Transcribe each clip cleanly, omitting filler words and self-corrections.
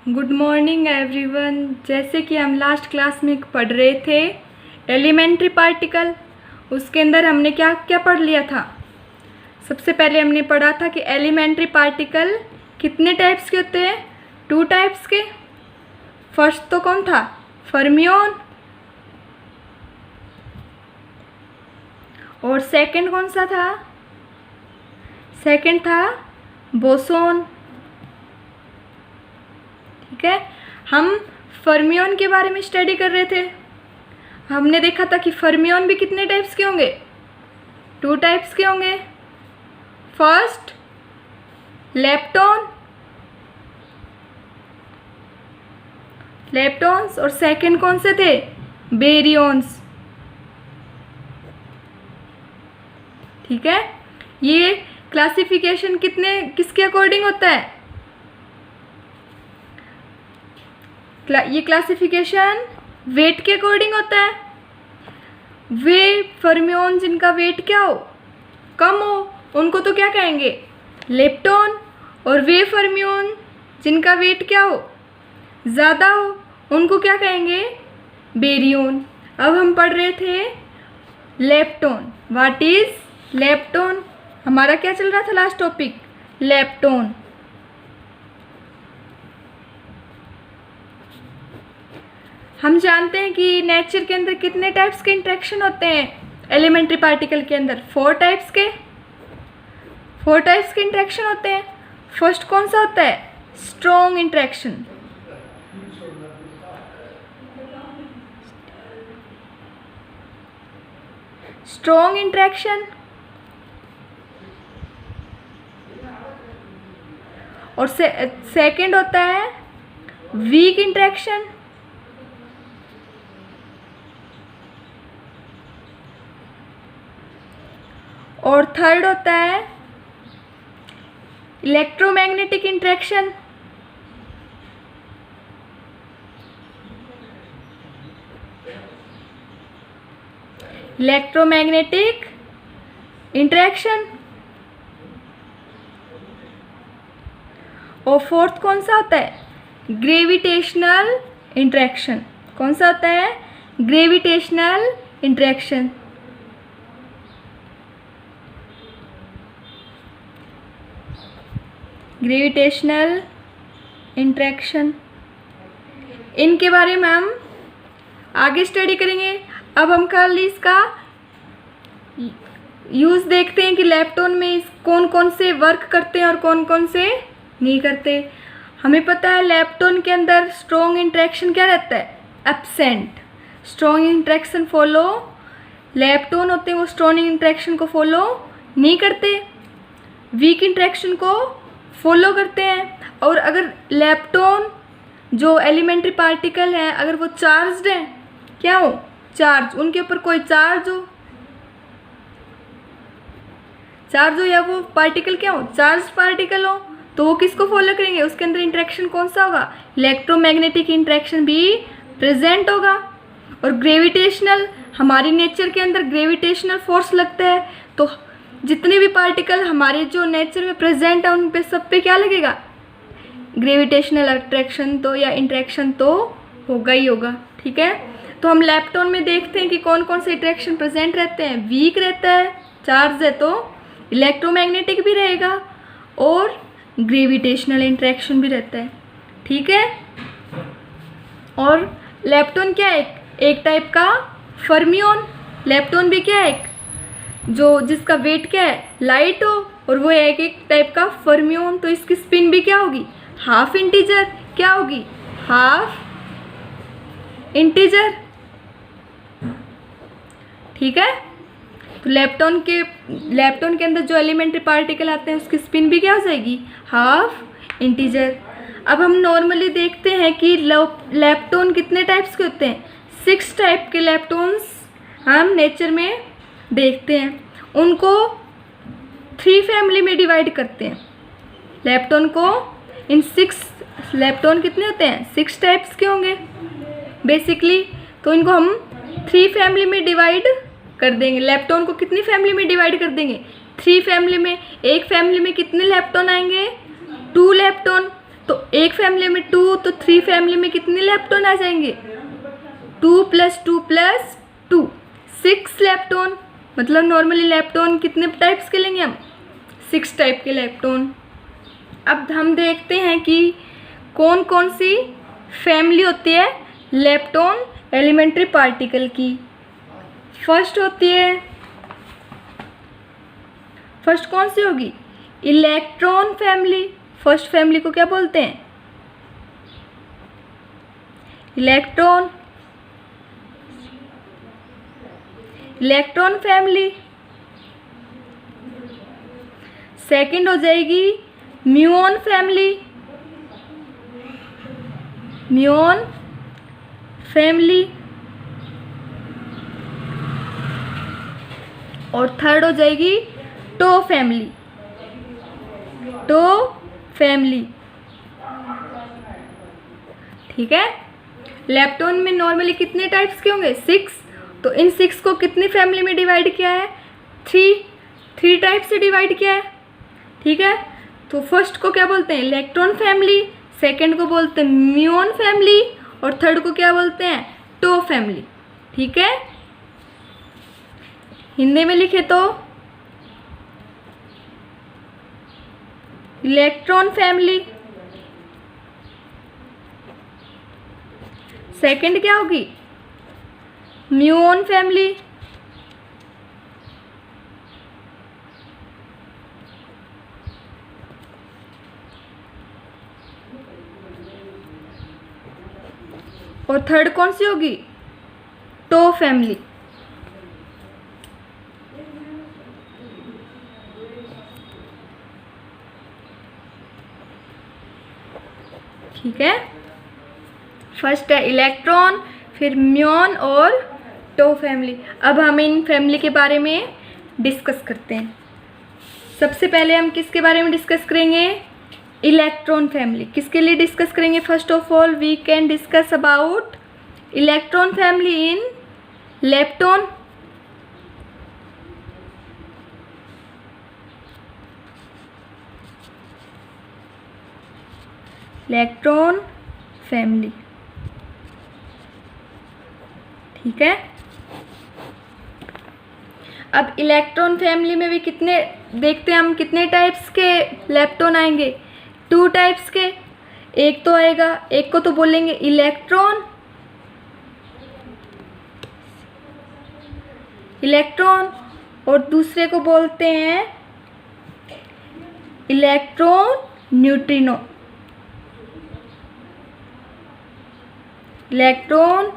Good morning everyone. जैसे कि हम लास्ट क्लास में पढ़ रहे थे एलिमेंट्री पार्टिकल, उसके अंदर हमने क्या क्या पढ़ लिया था। सबसे पहले हमने पढ़ा था कि एलिमेंट्री पार्टिकल कितने टाइप्स के होते हैं, 2 टाइप्स के। फर्स्ट तो कौन था, फर्मियन, और सेकंड कौन सा था, सेकंड था बोसोन। ठीक है, हम फर्मियन के बारे में स्टडी कर रहे थे। हमने देखा था कि फर्मियन भी कितने टाइप्स के होंगे, 2 टाइप्स के होंगे। फर्स्ट लेप्टॉन, लेप्टॉन्स, और सेकंड कौन से थे, बेरियंस। ठीक है, ये क्लासिफिकेशन किसके अकॉर्डिंग होता है, ये क्लासिफिकेशन वेट के अकॉर्डिंग होता है। वे फर्मियन जिनका वेट क्या हो, कम हो, उनको तो क्या कहेंगे, लेप्टॉन। और वे फर्मियन जिनका वेट क्या हो, ज़्यादा हो, उनको क्या कहेंगे, बेरियन। अब हम पढ़ रहे थे लेप्टॉन। व्हाट इज लेप्टॉन, हमारा क्या चल रहा था लास्ट टॉपिक, लेप्टॉन। हम जानते हैं कि नेचर के अंदर कितने टाइप्स के इंटरेक्शन होते हैं एलिमेंट्री पार्टिकल के अंदर, 4 टाइप्स के, 4 टाइप्स के इंटरेक्शन होते हैं। फर्स्ट कौन सा होता है, स्ट्रॉन्ग इंटरेक्शन। स्ट्रॉन्ग इंटरेक्शन, और सेकंड होता है वीक इंटरेक्शन, और थर्ड होता है इलेक्ट्रोमैग्नेटिक इंटरेक्शन। इलेक्ट्रोमैग्नेटिक इंटरेक्शन, और फोर्थ कौन सा होता है, ग्रेविटेशनल इंटरेक्शन। कौन सा होता है, ग्रेविटेशनल इंटरेक्शन। ग्रेविटेशनल इंटरेक्शन, इनके बारे में हम आगे स्टडी करेंगे। अब हम खाली इसका यूज़ देखते हैं कि लेप्टॉन में कौन कौन से वर्क करते हैं और कौन कौन से नहीं करते। हमें पता है लेप्टॉन के अंदर स्ट्रॉन्ग इंटरेक्शन क्या रहता है, absent. Strong interaction follow, lepton होते हैं वो स्ट्रॉन्ग इंटरेक्शन को फॉलो नहीं करते, वीक इंटरेक्शन को फॉलो करते हैं। और अगर लेप्टॉन जो एलिमेंट्री पार्टिकल हैं, अगर वो चार्ज्ड हैं, क्या हो, चार्ज, उनके ऊपर कोई चार्ज हो या वो पार्टिकल क्या हो, चार्ज पार्टिकल हो, तो वो किसको फॉलो करेंगे, उसके अंदर इंटरेक्शन कौन सा होगा, इलेक्ट्रोमैग्नेटिक इंटरेक्शन भी प्रेजेंट होगा। और ग्रेविटेशनल, हमारी नेचर के अंदर ग्रेविटेशनल फोर्स लगता है, तो जितने भी पार्टिकल हमारे जो नेचर में प्रेजेंट है उन पे सब पे क्या लगेगा, ग्रेविटेशनल अट्रैक्शन तो या इंटरेक्शन तो होगा ही होगा। ठीक है, तो हम लेप्टॉन में देखते हैं कि कौन कौन से इंटरेक्शन प्रेजेंट रहते हैं। वीक रहता है, चार्ज है तो इलेक्ट्रोमैग्नेटिक भी रहेगा, और ग्रेविटेशनल इंटरेक्शन भी रहता है। ठीक है, और लेप्टॉन क्या है, एक टाइप का फर्मियन। लेप्टॉन भी क्या है, जो जिसका वेट क्या है, लाइट हो, और वो एक टाइप का फर्मियन। तो इसकी स्पिन भी क्या होगी, हाफ इंटीजर। क्या होगी, हाफ इंटीजर। ठीक है, तो लेप्टॉन के अंदर जो एलिमेंट्री पार्टिकल आते हैं उसकी स्पिन भी क्या हो जाएगी, हाफ इंटीजर। अब हम नॉर्मली देखते हैं कि लेप्टॉन कितने टाइप्स के होते हैं, 6 टाइप के लेप्टॉन्स हम नेचर में देखते हैं। उनको 3 फैमिली में डिवाइड करते हैं लेप्टॉन को। इन 6 लेप्टॉन कितने होते हैं, 6 टाइप्स के होंगे बेसिकली। तो इनको हम 3 फैमिली में डिवाइड कर देंगे। लेप्टॉन को कितनी फैमिली में डिवाइड कर देंगे, 3 फैमिली में। एक फैमिली में कितने लेप्टॉन आएंगे, 2 लेप्टॉन। तो एक फैमिली में 2, तो 3 फैमिली में कितने लेप्टोन आ जाएंगे? 2 + 2 + 2 6 लेप्टोन। मतलब नॉर्मली लेप्टोन कितने टाइप्स के लेंगे हम? 6 टाइप के लेप्टोन। अब हम देखते हैं कि कौन कौन सी फैमिली होती है लेप्टोन एलिमेंट्री पार्टिकल की। फर्स्ट कौन सी होगी? Electron family. फर्स्ट फैमिली को क्या बोलते हैं? Electron family. सेकंड हो जाएगी म्यूऑन फैमिली। और थर्ड हो जाएगी टो फैमिली। ठीक है। लेप्टोन में नॉर्मली कितने टाइप्स के होंगे? 6। तो इन 6 को कितनी फैमिली में डिवाइड किया है? 3 टाइप से डिवाइड किया है। ठीक है। तो फर्स्ट को क्या बोलते हैं? Electron family. सेकंड को बोलते हैं म्यूऑन फैमिली। और थर्ड को क्या बोलते हैं? Toe family. ठीक है। हिंदी में लिखे तो इलेक्ट्रॉन फैमिली। सेकंड क्या होगी? Muon family. और थर्ड कौन सी होगी? Toe family. ठीक है। फर्स्ट है इलेक्ट्रॉन, फिर म्यूऑन और टो फैमिली। अब हम इन फैमिली के बारे में डिस्कस करते हैं। सबसे पहले हम किसके बारे में डिस्कस करेंगे? Electron family. किसके लिए डिस्कस करेंगे? First of all we can discuss about electron family in lepton. Electron family. ठीक है। अब इलेक्ट्रॉन फैमिली में भी कितने देखते हैं हम, कितने टाइप्स के लेप्टोन आएंगे? 2 टाइप्स के। एक तो आएगा, एक को तो बोलेंगे इलेक्ट्रॉन और दूसरे को बोलते हैं electron neutrino. Electron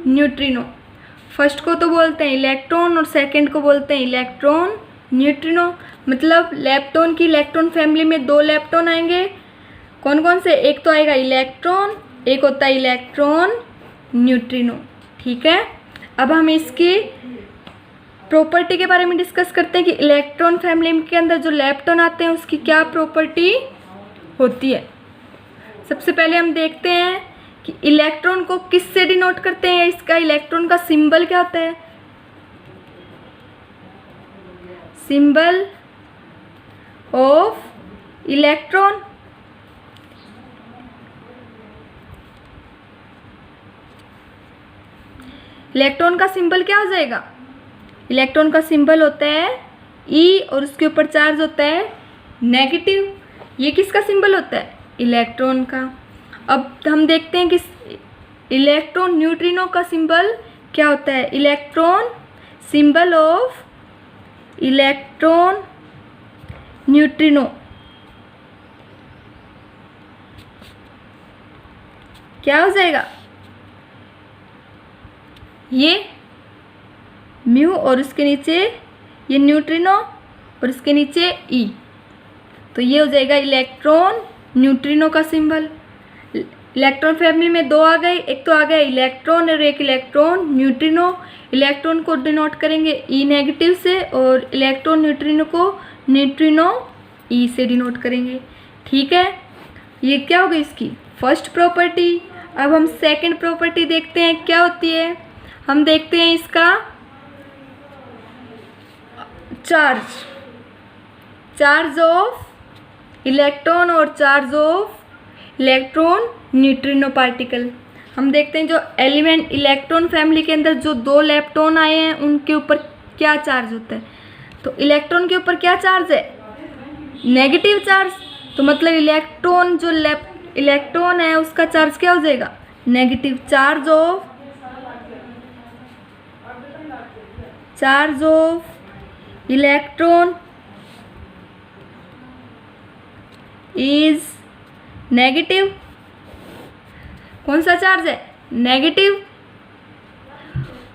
neutrino. First को तो बोलते हैं इलेक्ट्रॉन और सेकंड को बोलते हैं इलेक्ट्रॉन न्यूट्रिनो। मतलब लेप्टोन की इलेक्ट्रॉन फैमिली में 2 लेप्टोन आएंगे। कौन कौन से? एक तो आएगा इलेक्ट्रॉन, एक होता है इलेक्ट्रॉन न्यूट्रिनो। ठीक है। अब हम इसकी प्रॉपर्टी के बारे में डिस्कस करते हैं कि इलेक्ट्रॉन फैमिली के अंदर जो लेप्टोन आते हैं उसकी क्या प्रॉपर्टी होती है। सबसे पहले हम देखते हैं कि इलेक्ट्रॉन को किससे डिनोट करते हैं। इसका इलेक्ट्रॉन का सिंबल क्या होता है? Symbol of electron. इलेक्ट्रॉन का सिंबल क्या हो जाएगा? इलेक्ट्रॉन का सिंबल होता है ई और उसके ऊपर चार्ज होता है नेगेटिव। ये किसका सिंबल होता है? इलेक्ट्रॉन का। अब हम देखते हैं कि इलेक्ट्रॉन न्यूट्रिनो का सिंबल क्या होता है? Electron, symbol of electron neutrino क्या हो जाएगा? ये म्यू और उसके नीचे ये न्यूट्रिनो और उसके नीचे ई। तो ये हो जाएगा इलेक्ट्रॉन न्यूट्रिनो का सिंबल। इलेक्ट्रॉन फैमिली में 2 आ गए। एक तो आ गया इलेक्ट्रॉन और एक इलेक्ट्रॉन न्यूट्रिनो। इलेक्ट्रॉन को डिनोट करेंगे ई नेगेटिव से और इलेक्ट्रॉन न्यूट्रिनो को न्यूट्रिनो ई से डिनोट करेंगे। ठीक है। ये क्या होगी इसकी फर्स्ट प्रॉपर्टी। अब हम सेकंड प्रॉपर्टी देखते हैं क्या होती है। हम देखते हैं इसका चार्ज ऑफ इलेक्ट्रॉन और charge of electron neutrino particle. हम देखते हैं जो एलिमेंट इलेक्ट्रॉन फैमिली के अंदर जो 2 लेप्टॉन आए हैं उनके ऊपर क्या चार्ज होता है। तो इलेक्ट्रॉन के ऊपर क्या चार्ज है, नेगेटिव चार्ज। तो मतलब इलेक्ट्रॉन है उसका चार्ज क्या हो जाएगा, negative. Charge of electron is negative. कौन सा चार्ज है, नेगेटिव।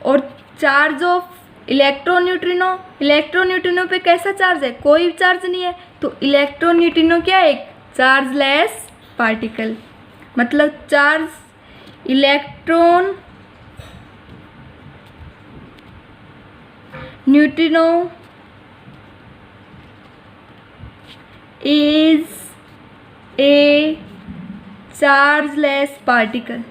और चार्ज ऑफ इलेक्ट्रॉन न्यूट्रिनो पे कैसा चार्ज है, कोई चार्ज नहीं है। तो इलेक्ट्रॉन न्यूट्रिनो क्या है, एक चार्जलेस पार्टिकल। मतलब charge electron neutrino is a chargeless particle.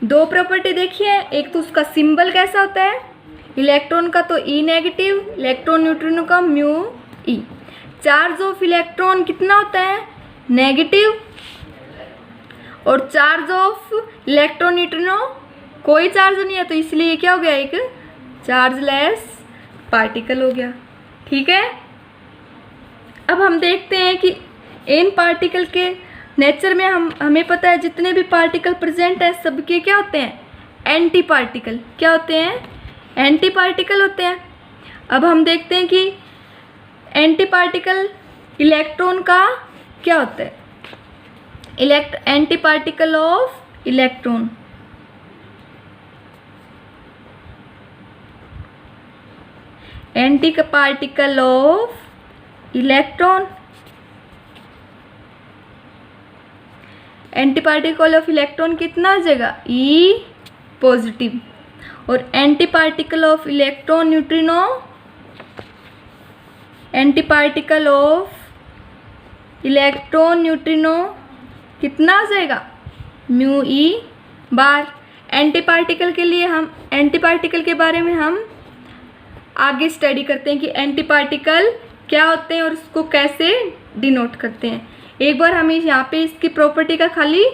दो प्रॉपर्टी देखिए, एक तो उसका सिंबल कैसा होता है, इलेक्ट्रॉन का तो ई नेगेटिव, इलेक्ट्रॉन न्यूट्रिनो का mu E. Charge of electron कितना होता है, नेगेटिव। और चार्ज ऑफ इलेक्ट्रॉन न्यूट्रिनो कोई चार्ज नहीं है, तो इसलिए क्या हो गया, एक चार्जलेस पार्टिकल हो गया। ठीक है। अब हम देखते हैं कि इन पार्टिकल के नेचर में हमें पता है जितने भी पार्टिकल प्रेजेंट हैं सबके क्या होते हैं, एंटी पार्टिकल। क्या होते हैं, एंटी पार्टिकल होते हैं। अब हम देखते हैं कि एंटी पार्टिकल इलेक्ट्रॉन का क्या होता है, anti particle of electron. Anti particle of electron, anti particle of electron कितना हो जाएगा, ई पॉजिटिव। और anti particle of electron neutrino, anti particle of electron neutrino कितना हो जाएगा, म्यू ई बार। एंटी पार्टिकल के लिए हम एंटी पार्टिकल के बारे में हम आगे स्टडी करते हैं कि एंटी पार्टिकल क्या होते हैं और उसको कैसे डिनोट करते हैं। एक बार हम यहाँ पे इसकी प्रॉपर्टी का खाली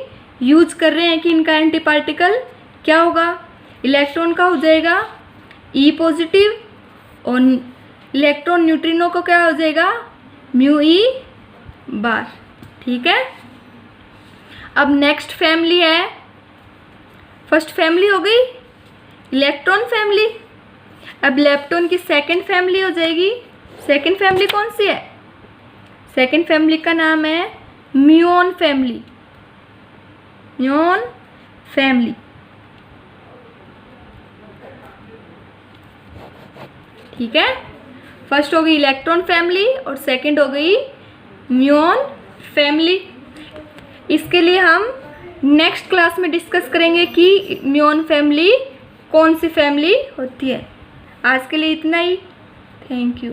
यूज कर रहे हैं कि इनका एंटी पार्टिकल क्या होगा, इलेक्ट्रॉन का हो जाएगा ई पॉजिटिव और इलेक्ट्रॉन न्यूट्रिनो को क्या हो जाएगा, म्यू ई बार। ठीक है। अब नेक्स्ट फैमिली है, फर्स्ट फैमिली हो गई इलेक्ट्रॉन फैमिली। अब लेप्टॉन की सेकंड फैमिली हो जाएगी। सेकंड फैमिली कौन सी है, सेकंड फैमिली का नाम है म्यूऑन फैमिली। Muon family. ठीक है। फर्स्ट हो गई इलेक्ट्रॉन फैमिली और सेकंड हो गई म्यूऑन फैमिली। इसके लिए हम नेक्स्ट क्लास में डिस्कस करेंगे कि म्यूऑन फैमिली कौन सी फैमिली होती है। आज के लिए इतना ही। Thank you.